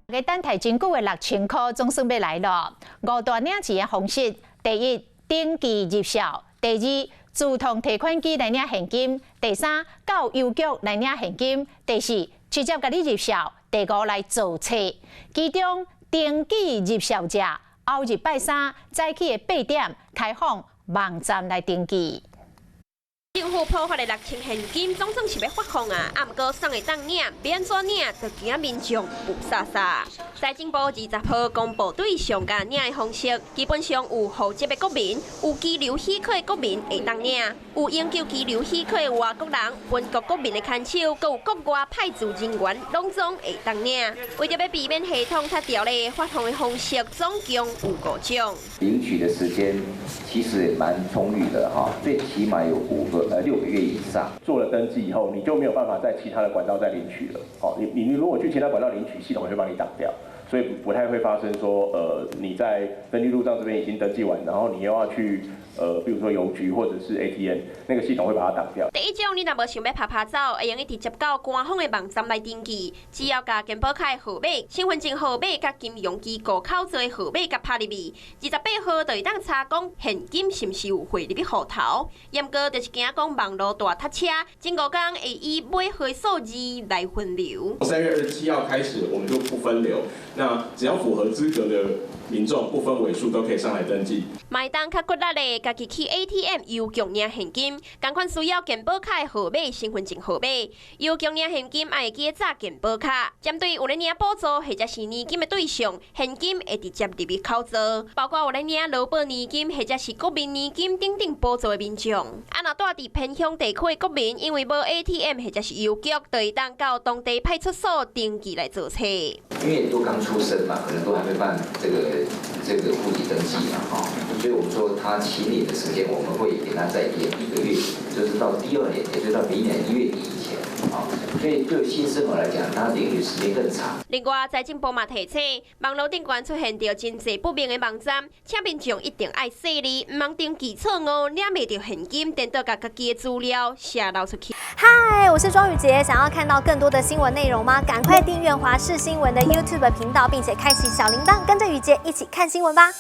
个等待真久的6000块总算要来了。5大领钱的方式：第一，登记入校；第二，自动提款机来领现金；第三，到邮局来领现金；第四，直接甲你入校；第五，来做册。其中登记入校者，后日拜三早起的8点开放网站来登记。 政府破发的6000现金，总算是要发放啊！啊，毋过送会当领，要安怎领，就惊民众有傻傻。财政部20号公布对上架领的方式，基本上有户籍的国民、有居留许可的国民会当领，有永久居留许可的外国人、本国国民的牵手，佮有国外派驻人员，拢总会当领。为着要避免系统太条例，发放的方式总共有5种。领取的时间其实也蛮充裕的哈，最起码有6个月以上。做了登记以后，你就没有办法在其他的管道再领取了。好，你如果去其他管道领取，系统会帮你挡掉，所以不太会发生说你在登记入账这边已经登记完，然后你又要去比如说邮局或者是 ATM， 那个系统会把它挡掉。第一种，你若无想要拍走，会用直接到官方的网站来登记，只要甲健保卡的号码、身份证号码、甲金融机构口座的号码甲拍入去，28号就会当查讲现金是毋是有汇入去户头。严格就是惊讲网络大塞车，前5天会以买回数字来分流。3月27号开始，我们就不分流，那只要符合资格的民众，不分尾数都可以上来登记。买单较骨力的，家己去 ATM 邮局领现金，同款需要健保卡的号码、身份证号码。邮局领现金爱记载健保卡。针对有咧领补助或者是年金的对象，现金会直接入去口座，包括有咧领劳保年金或者是国民年金等等补助的民众。啊，若住伫偏乡地区的国民，因为无 ATM 或者是邮局，就会当到当地派出所登记来做册。因为都刚出生嘛，可能都还没办这个户籍登记嘛，哈，所以我们说他起领的时间，我们会给他再延1个月，就是到第2年，也就是到明年1月底以前，啊，所以对新生儿来讲，他领取时间更长。另外，财政部嘛提醒，网络顶端出现着真济不明的网站，请民众一定爱细腻，唔通登记错误，领袂到现金，等到把家己的资料泄露出去。嗨，我是庄宇杰，想要看到更多的新闻内容吗？赶快订阅华视新闻的 YouTube 频道，并且开启小铃铛，跟着宇杰一起看新闻吧。